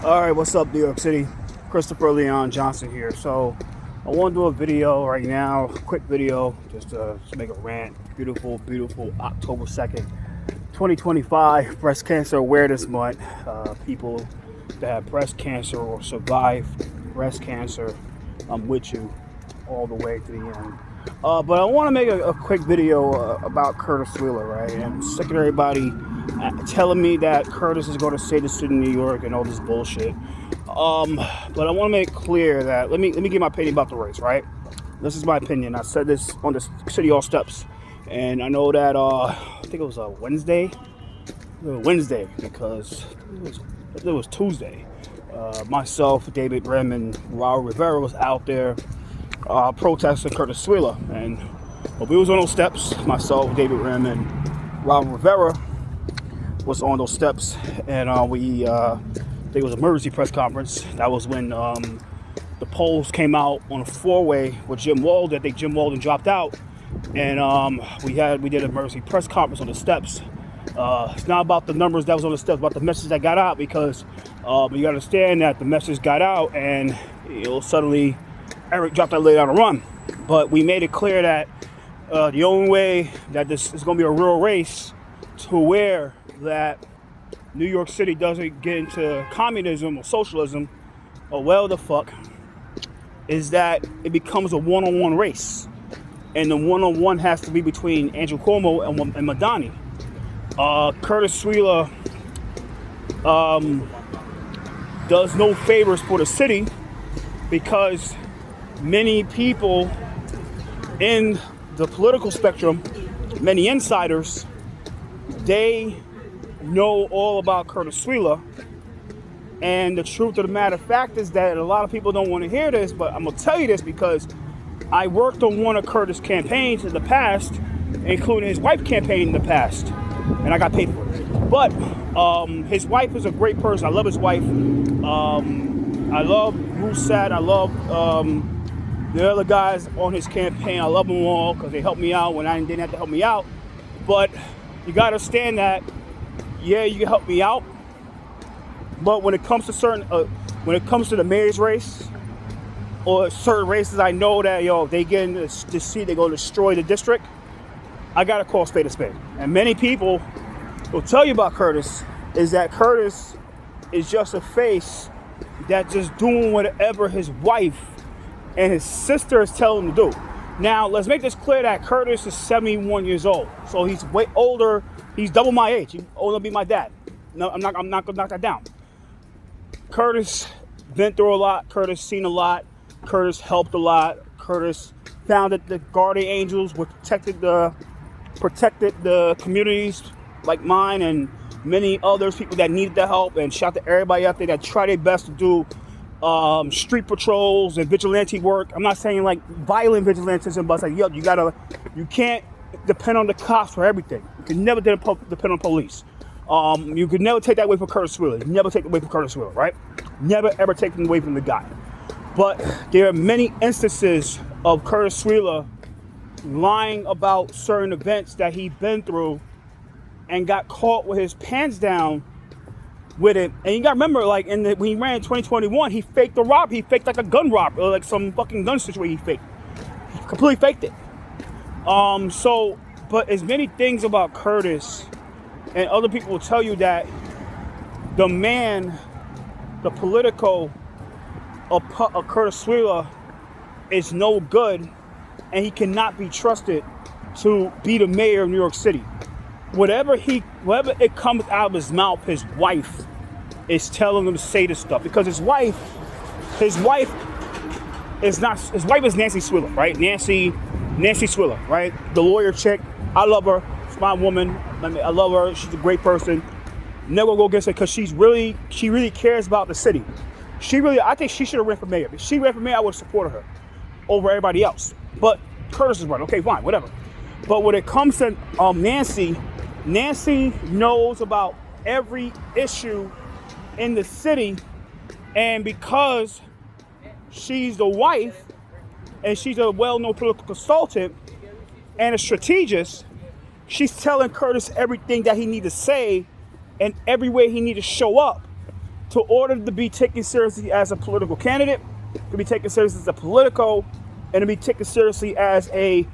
All right, what's up, New York City? Christopher Leon Johnson here. So I want to do a video right now, a quick video, just to make a rant. Beautiful, beautiful October 2nd, 2025, Breast Cancer Awareness Month. People that have breast cancer or survive breast cancer, I'm with you all the way to the end. But I want to make a quick video about Curtis Sliwa, right? And I'm sick of everybody telling me that Curtis is going to save the city of New York and all this bullshit. But I want to make clear that let me give my opinion about the race, right? This is my opinion. I said this on the City Hall steps, and I know that I think it was a Wednesday. Because it was Tuesday. Myself, David Rem, and Raul Rivera was out there protesting Curtis Sliwa, and we was on those steps. Myself, David Rem, and Raul Rivera was on those steps, and I think it was an emergency press conference. That was when the polls came out on a four-way with Jim Walden. I think Jim Walden dropped out, and we did an emergency press conference on the steps. It's not about the numbers that was on the steps, about the message that got out, because you gotta understand that the message got out, and suddenly Eric dropped that lady on a run. But we made it clear that the only way that this is going to be a real race to where that New York City doesn't get into communism or socialism or well the fuck is that it becomes a one-on-one race, and the one-on-one has to be between Andrew Cuomo and Mamdani. Curtis Sliwa does no favors for the city, because many people in the political spectrum, many insiders, they know all about Curtis Sliwa. And the truth of the matter of fact is that a lot of people don't want to hear this, but I'm going to tell you this because I worked on one of Curtis' campaigns in the past, including his wife campaign in the past, and I got paid for it. But his wife is a great person. I love his wife. I love Rousset. I love the other guys on his campaign. I love them all because they helped me out when I didn't have to help me out. But you got to understand that, yeah, you can help me out. But when it comes to when it comes to the mayor's race or certain races, I know that they get in this seat, they're going to destroy the district. I got to call spade a spade. And many people will tell you about Curtis is that Curtis is just a face that just doing whatever his wife and his sister is telling him to do. Now, let's make this clear that Curtis is 71 years old. So he's way older. He's double my age. He's older than my dad. No, I'm not going to knock that down. Curtis been through a lot. Curtis seen a lot. Curtis helped a lot. Curtis founded the Guardian Angels, which protected the communities like mine and many others, people that needed the help, and shout to everybody out there that try their best to do street patrols and vigilante work. I'm not saying like violent vigilantism, but it's like, you can't depend on the cops for everything. You can never depend on police. You could never take that away from Curtis Sliwa. Never take it away from Curtis Sliwa, right? Never ever take them away from the guy. But there are many instances of Curtis Sliwa lying about certain events that he's been through and got caught with his pants down with it. And you gotta remember, like when he ran in 2021, he faked a rob. He faked like a gun rob, or like some fucking gun situation. He completely faked it. But as many things about Curtis, and other people will tell you that the man, the political of Curtis Sliwa is no good, and he cannot be trusted to be the mayor of New York City. Whatever it comes out of his mouth, his wife is telling him to say this stuff, because his wife is Nancy Sliwa, right? Nancy Sliwa, right? The lawyer chick. I love her. It's my woman. I love her. She's a great person. Never go against her because she really cares about the city. I think she should have ran for mayor. If she ran for mayor, I would have supported her over everybody else. But Curtis is running. Okay, fine, whatever. But when it comes to Nancy knows about every issue in the city, and because she's the wife and she's a well-known political consultant and a strategist, she's telling Curtis everything that he needs to say and every way he needs to show up to order to be taken seriously as a political candidate, to be taken seriously as a politico, and to be taken seriously as a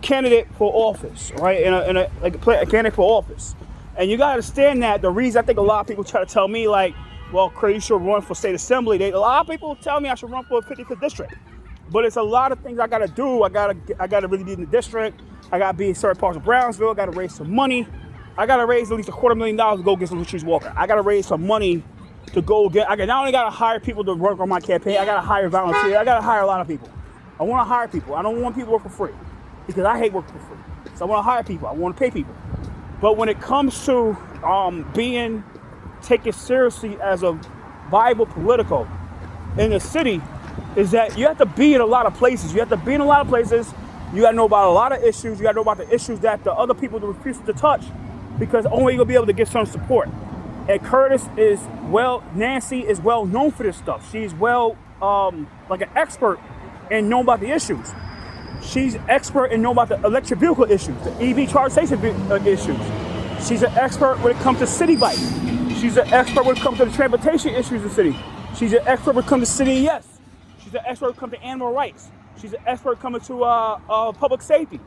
candidate for office, right? A candidate for office. And you gotta understand that the reason I think a lot of people try to tell me like, well, Craig, you should run for state assembly. A lot of people tell me I should run for a 55th district, but it's a lot of things I gotta do. I gotta really be in the district. I gotta be in certain parts of Brownsville. I gotta raise some money. I gotta raise at least $250,000 to go get some Latrice Walker. I gotta raise some money to go get. I not only gotta hire people to work on my campaign. I gotta hire volunteers. I gotta hire a lot of people. I want to hire people. I don't want people to work for free because I hate working for free. So I want to hire people. I want to pay people. But when it comes to being taken seriously as a viable political in the city, is that you have to be in a lot of places. You have to be in a lot of places. You got to know about a lot of issues. You got to know about the issues that the other people refuse to touch, because only you'll be able to get some support. And Nancy is well known for this stuff. She's like an expert and know about the issues. She's expert and know about the electric vehicle issues, the EV charge station issues. She's an expert when it comes to city bike. She's an expert when it comes to the transportation issues in the city. She's an expert when it comes to city yes. She's an expert when it comes to animal rights. She's an expert coming to public safety.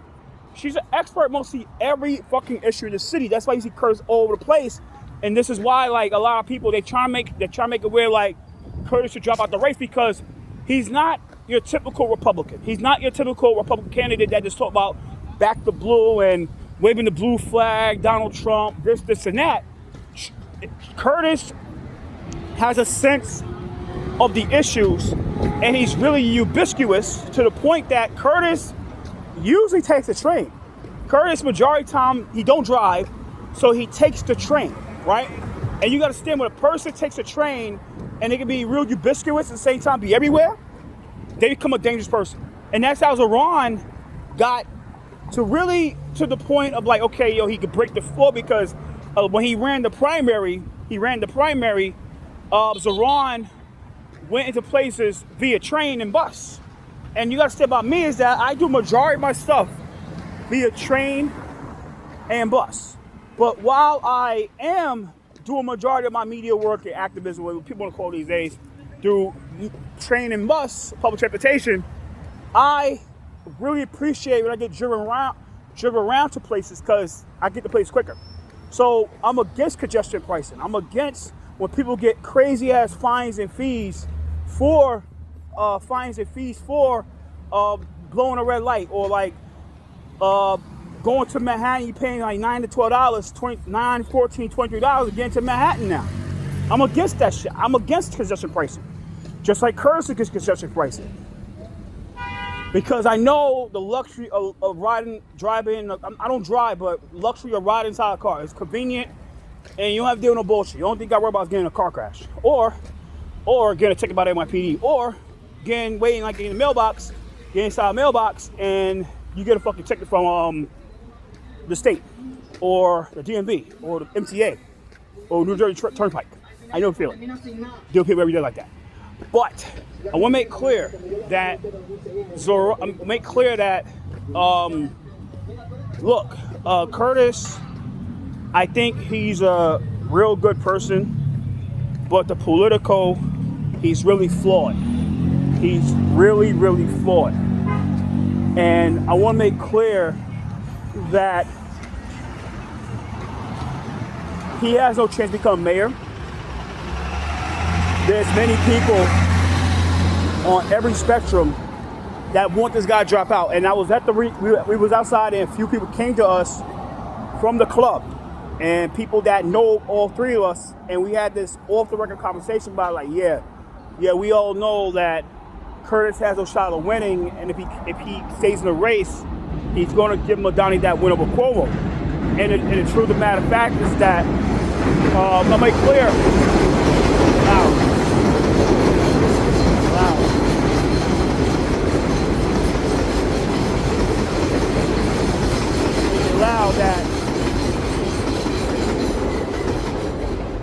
She's an expert mostly every fucking issue in the city. That's why you see Curtis all over the place. And this is why, like, a lot of people they try to make it where like Curtis should drop out the race, because he's not your typical Republican. He's not your typical Republican candidate that just talk about back the blue and waving the blue flag, Donald Trump, this and that. Curtis has a sense of the issues, and he's really ubiquitous to the point that Curtis usually takes a train. Curtis, majority of the time, he don't drive, so he takes the train, right? And you got to understand, when a person takes a train and they can be real ubiquitous at the same time, be everywhere, they become a dangerous person. And that's how Zohran got to the point of like, okay, he could break the floor, because when he ran the primary, Zohran went into places via train and bus. And you got to say about me is that I do majority of my stuff via train and bus. But while I am doing majority of my media work and activism, what people want to call these days, through train and bus, public transportation, I really appreciate when I get driven around to places, because I get the place quicker. So I'm against congestion pricing. I'm against when people get crazy ass fines and fees for blowing a red light, or like going to Manhattan, you paying like $9 to $12, $9, $14, $23 to get into Manhattan now. I'm against that shit. I'm against congestion pricing. Just like Curtis is against congestion pricing. Because I know the luxury of driving, I don't drive, but luxury of riding inside a car. It's convenient, and you don't have to deal with no bullshit. You don't think I worry about getting in a car crash, or getting a ticket by the NYPD, or getting in the mailbox, get inside a mailbox, and you get a fucking ticket from the state, or the DMV, or the MTA, or New Jersey Turnpike. I know the feeling. Deal with people every day like that. But I want to make clear that Curtis, I think he's a real good person, but the political, he's really flawed. He's really, really flawed. And I want to make clear that he has no chance to become mayor. There's many people on every spectrum that want this guy to drop out. And I was at we was outside, and a few people came to us from the club, and people that know all three of us, and we had this off-the-record conversation about like, yeah, we all know that Curtis has no shot of winning, and if he stays in the race, he's going to give Mamdani that win over Cuomo. And the truth of the matter of fact is that, I'll make clear, loud.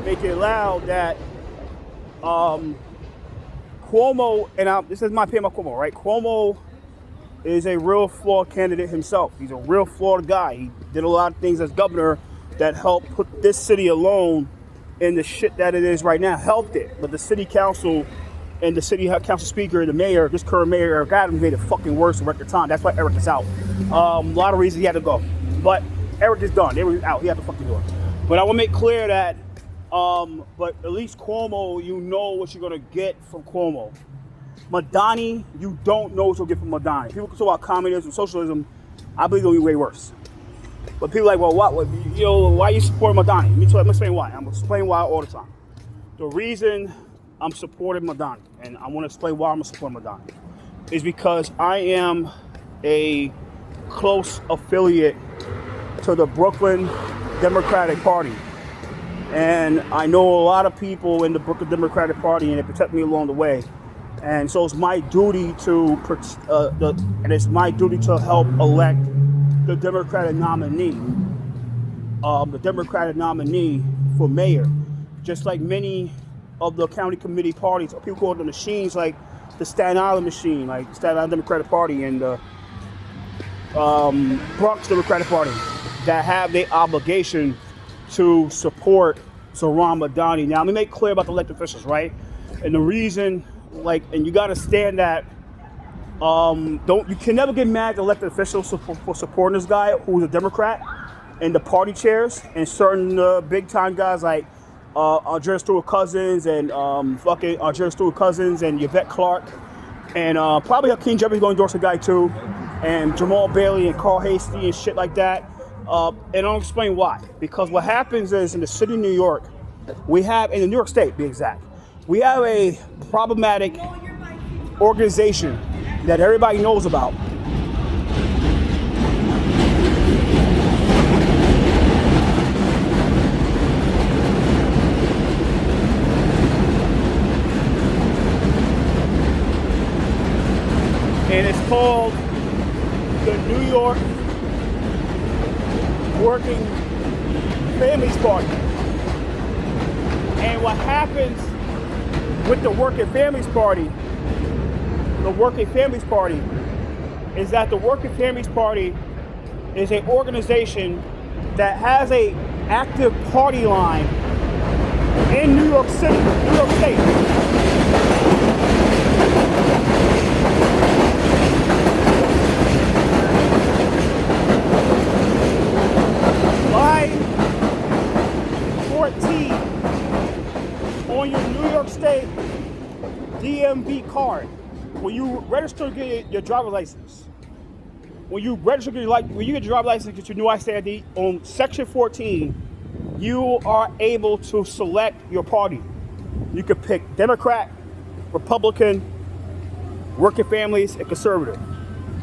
Make it loud that Cuomo, and this is my opinion about Cuomo, right? Cuomo is a real flawed candidate himself. He's a real flawed guy. He did a lot of things as governor that helped put this city alone in the shit that it is right now helped it. But the city council and the city council speaker, the mayor, this current mayor, Eric Adams, made it fucking worse in record time. That's why Eric is out. A lot of reasons he had to go. But Eric is done. They were out. He had to fucking do it. But I want to make clear that, but at least Cuomo, you know what you're going to get from Cuomo. Mamdani, you don't know what you'll get from Mamdani. People can talk about communism, socialism. I believe it'll be way worse. But people are like, well, what? You know, why are you supporting Mamdani? Let me explain why. I'm going to explain why all the time. The reason I'm supporting Mamdani, and I want to explain why I'm supporting Mamdani, is because I am a close affiliate to the Brooklyn Democratic Party. And I know a lot of people in the Brooklyn Democratic Party, and they protect me along the way. And so it's my duty to help elect the Democratic nominee, for mayor. Just like many of the county committee parties, or people call it the machines, like the Staten Island machine, like Staten Island Democratic Party and the Bronx Democratic Party, that have the obligation to support Zohran Mamdani. Now, let me make clear about the elected officials, right? And the reason, and you got to stand that, you can never get mad at elected officials for supporting this guy who's a Democrat, and the party chairs and certain big time guys like Andrea Stewart-Cousins and Yvette Clarke, and probably Hakeem Jeffries going to endorse a guy too, and Jamal Bailey and Carl Hasty and shit like that. And I'll explain why. Because what happens is in the city of New York, in New York State, to be exact, we have a problematic organization that everybody knows about. And it's called the New York Working Families Party. And what happens with the Working Families Party, is that the Working Families Party is an organization that has a active party line in New York City, New York State. Line 14 on your New York State DMV card, when you register to get your driver's license, when you get your driver's license, get your new ID, on section 14, you are able to select your party. You can pick Democrat, Republican, Working Families, and Conservative.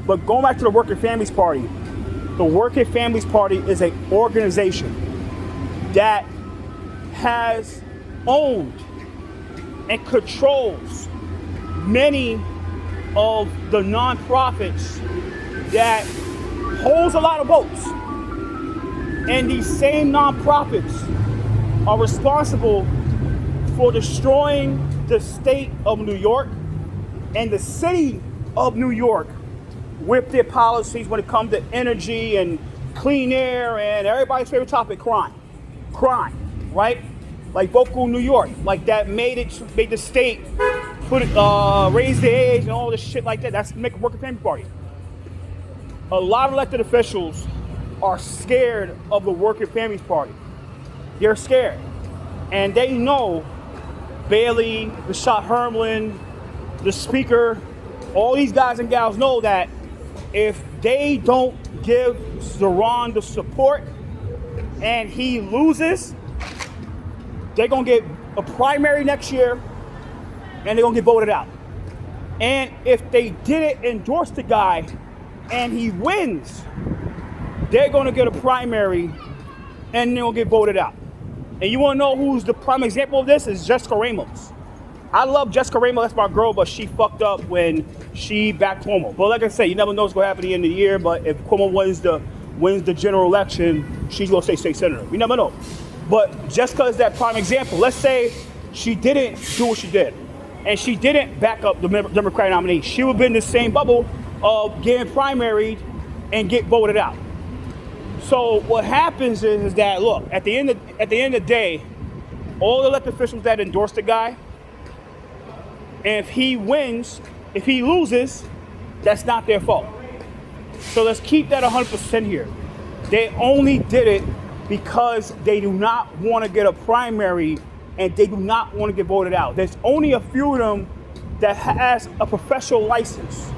But going back to the Working Families Party, the Working Families Party is an organization that has owned and controls many of the nonprofits that holds a lot of votes. And these same nonprofits are responsible for destroying the state of New York and the city of New York with their policies when it comes to energy and clean air and everybody's favorite topic, crime, right? Like Vocal New York, like that made the state raise the age and all this shit like that. That's make a Working Family Party. A lot of elected officials are scared of the Working Families Party. They're scared, and they know Bailey, Rashad Hermlin, the speaker, all these guys and gals know that if they don't give Zohran the support and he loses, they're going to get a primary next year and they're going to get voted out. And if they didn't endorse the guy and he wins, they're going to get a primary and they'll get voted out. And you want to know who's the prime example of this? Is Jessica Ramos. I love Jessica Ramos, that's my girl, but she fucked up when she backed Cuomo. But like I say, you never know what's going to happen at the end of the year, but if Cuomo wins the general election, she's going to stay state senator. You never know. But Jessica is that prime example. Let's say she didn't do what she did, and she didn't back up the Democratic nominee. She would be in the same bubble of getting primaried and get voted out. So what happens is that, look, at the end of the day, all the elected officials that endorsed the guy, and if he wins, if he loses, that's not their fault. So let's keep that 100% here. They only did it because they do not want to get a primary and they do not want to get voted out. There's only a few of them that has a professional license,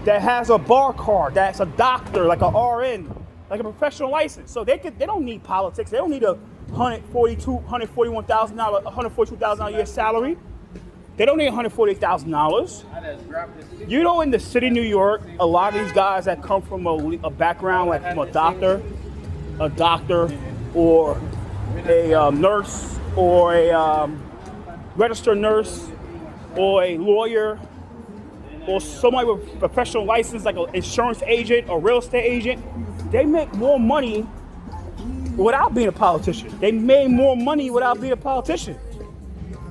that has a bar card, that's a doctor, like a RN, like a professional license. So they don't need politics. They don't need a $141,000 a year salary. They don't need $148,000. You know, in the city of New York, a lot of these guys that come from a background like from a doctor or a nurse or a registered nurse or a lawyer or somebody with a professional license like an insurance agent or real estate agent, they make more money without being a politician. They made more money without being a politician.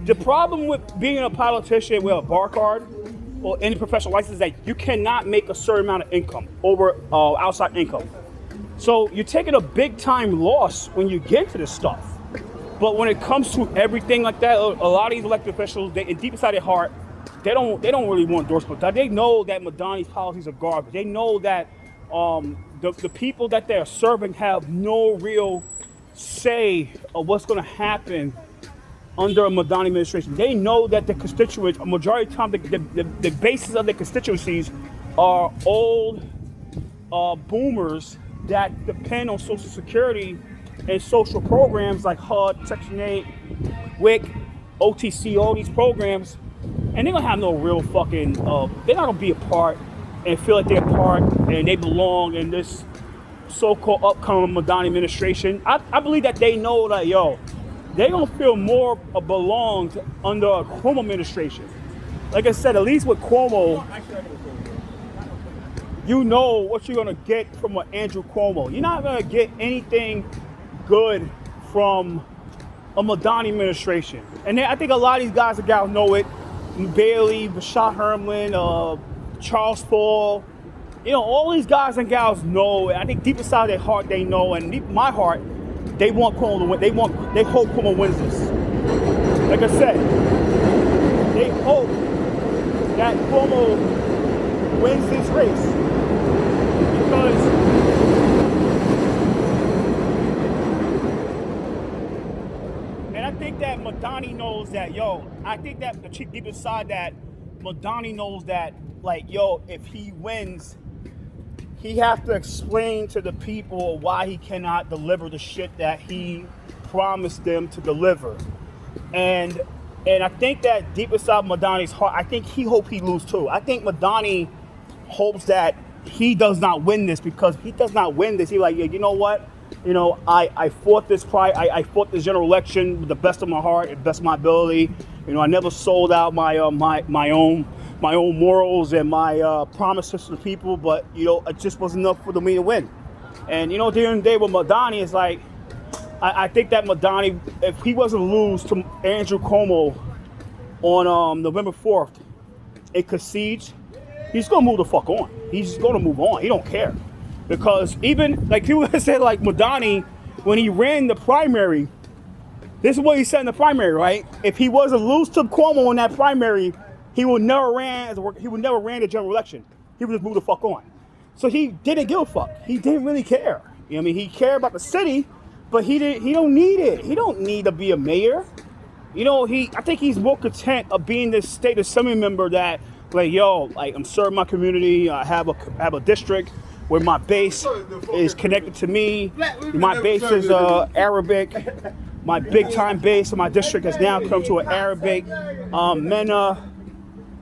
The problem with being a politician with a bar card or any professional license is that you cannot make a certain amount of income over outside income. So you're taking a big time loss when you get to this stuff. But when it comes to everything like that, a lot of these elected officials, deep inside their heart, they don't really want endorsement. They know that Mamdani's policies are garbage. They know that the people that they're serving have no real say of what's going to happen under a Mamdani administration. They know that the constituents, a majority of the time, the basis of the constituencies are old boomers that depend on Social Security and social programs like HUD, Section 8, WIC, OTC, all these programs, and they're gonna have no real fucking, they're not gonna be a part and feel like they're a part and they belong in this so-called upcoming Mamdani administration. I believe that they know that, they're gonna feel more belonged under a Cuomo administration. Like I said, at least with Cuomo, you know what you're gonna get from an Andrew Cuomo. You're not gonna get anything good from a Mamdani administration. And I think a lot of these guys and gals know it. Bailey, Rashad Herman, Charles Paul, all these guys and gals know it. I think deep inside their heart they know, and deep in my heart, they want Cuomo to win. They hope Cuomo wins this. Like I said, they hope that Cuomo wins this race because I think that Mamdani knows that, I think that the chief deep inside that Mamdani knows that, if he wins, he has to explain to the people why he cannot deliver the shit that he promised them to deliver. And I think that deep inside Mamdani's heart, I think he hopes he loses too. I think Mamdani hopes that he does not win this, because he does not win this. He's like, you know what? I fought this I fought this general election with the best of my heart and best of my ability. I never sold out my own morals and my promises to the people, but it just wasn't enough for me to win. And at the end of the day with Mamdani, it's like I think that Mamdani, if he wasn't to lose to Andrew Cuomo on November 4th, it concedes, he's gonna move the fuck on. He's gonna move on. He don't care. Because even, like people said, like Mamdani, when he ran the primary, this is what he said in the primary, right? If he was to lose to Cuomo in that primary, he would never ran the general election. He would just move the fuck on. So he didn't give a fuck. He didn't really care. He cared about the city, but he don't need it. He don't need to be a mayor. I think he's more content of being this state assembly member that, I'm serving my community. I have a district where my base is connected to me. My base is Arabic. My big time base in my district has now come to an Arabic MENA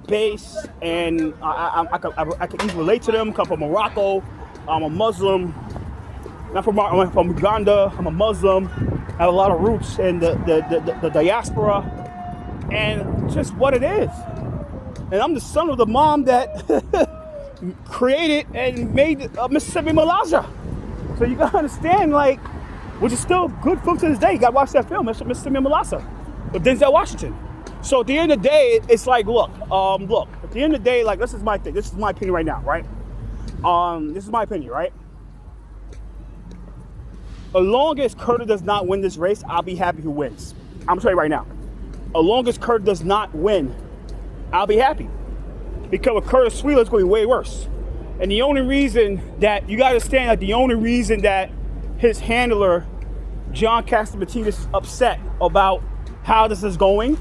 base, and I can easily relate to them. Come from Morocco. I'm a Muslim. Not from Morocco, I'm from Uganda. I'm a Muslim. I have a lot of roots in the diaspora, and just what it is. And I'm the son of the mom that created and made Mississippi Malaja. So you gotta understand, which is still good film to this day. You gotta watch that film, Mississippi Malaja, with Denzel Washington. So at the end of the day, it's like, look. At the end of the day, this is my thing. This is my opinion right now, right? This is my opinion, right? As long as Curtis does not win this race, I'll be happy who wins. I'm telling you right now, as long as Curtis does not win, I'll be happy. Because with Curtis Sliwa, it's going to be way worse. And the only reason that, you got to understand that the only reason that his handler, John Catsimatidis, is upset about how this is going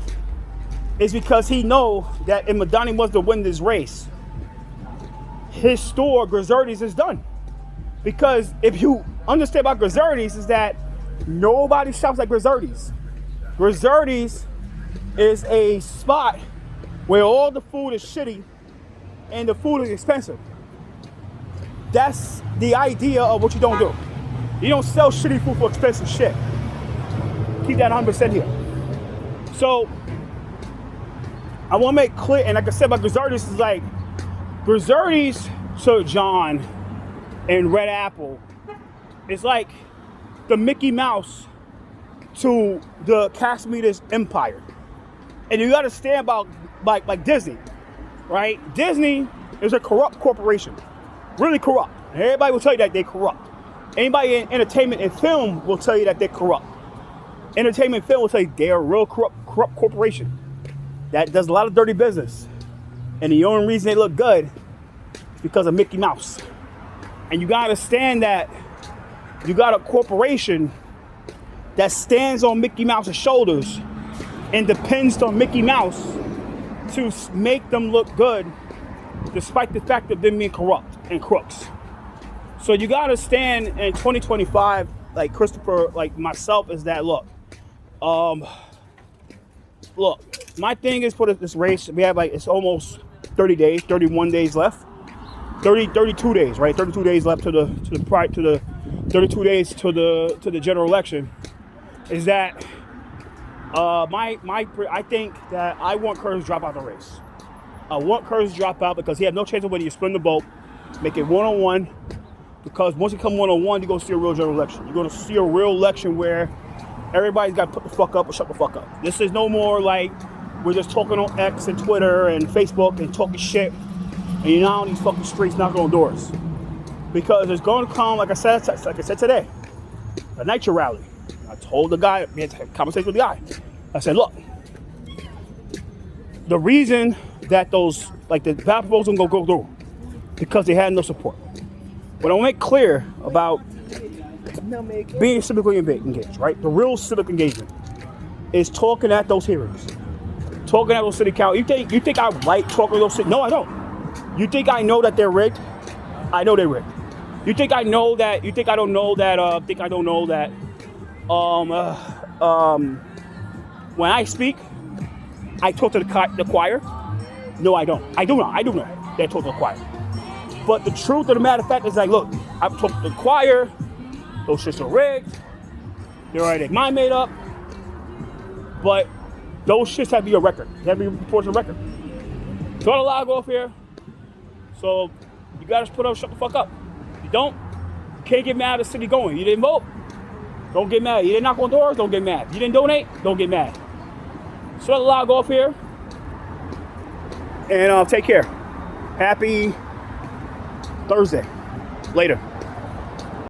is because he know that if Mamdani was to win this race, his store, Grizzardi's, is done. Because if you understand about Grizzardi's is that nobody shops like Grizzardi's. Grizzardi's is a spot where all the food is shitty and the food is expensive. That's the idea of what you don't do. You don't sell shitty food for expensive shit. Keep that 100% here. So, I want to make clear, and like I said about Grizzardi's, is like, Grizzardi's to John and Red Apple is like the Mickey Mouse to the Catsimatidis empire. And you got to stand about like Disney, right? Disney is a corrupt corporation, really corrupt. And everybody will tell you that they're corrupt. Anybody in entertainment and film will tell you that they're corrupt. Entertainment and film will tell you they're a real corrupt corporation that does a lot of dirty business. And the only reason they look good is because of Mickey Mouse. And you got to understand that you got a corporation that stands on Mickey Mouse's shoulders and depends on Mickey Mouse to make them look good, despite the fact of them being corrupt and crooks. So you gotta stand in 2025, like Christopher, like myself, is that look, my thing is for this race, we have like, it's almost 30 days, 31 days left, 32 days, right? 32 days left to the 32 days to the general election. Is that I think that I want Curtis to drop out the race. I want Curtis to drop out because he has no chance of winning. You split the vote, make it one-on-one. Because once you come one-on-one, you're going to see a real general election. You're going to see a real election where everybody's got to put the fuck up or shut the fuck up. This is no more like we're just talking on X and Twitter and Facebook and talking shit. And you're not on these fucking streets knocking on doors. Because there's going to come, like I said today, a nitro rally. I told the guy, we had a conversation with the guy. I said, look, the reason that those, like the ballot proposal don't go through, because they had no support. What I want to make clear about being civically engaged, right? The real civic engagement is talking at those hearings, talking at those city council. You think I like talking to those city? No, I don't. You think I know that they're rigged? I know they're rigged. You think I know that? You think I don't know that? Think I don't know that? When I speak, I talk to the choir. No, I don't. I do not. I do know that I talk to the choir. But the truth of the matter of fact is like, look, I've talked to the choir, those shits are rigged, they're already mind made up, but those shits have to be a record. They have to be reported on record. So I log off here. So you gotta put up, shut the fuck up. If you don't, you can't get mad at the city going. You didn't vote, don't get mad. You didn't knock on doors, don't get mad. You didn't donate, don't get mad. So I log off here. And take care. Happy Thursday. Later.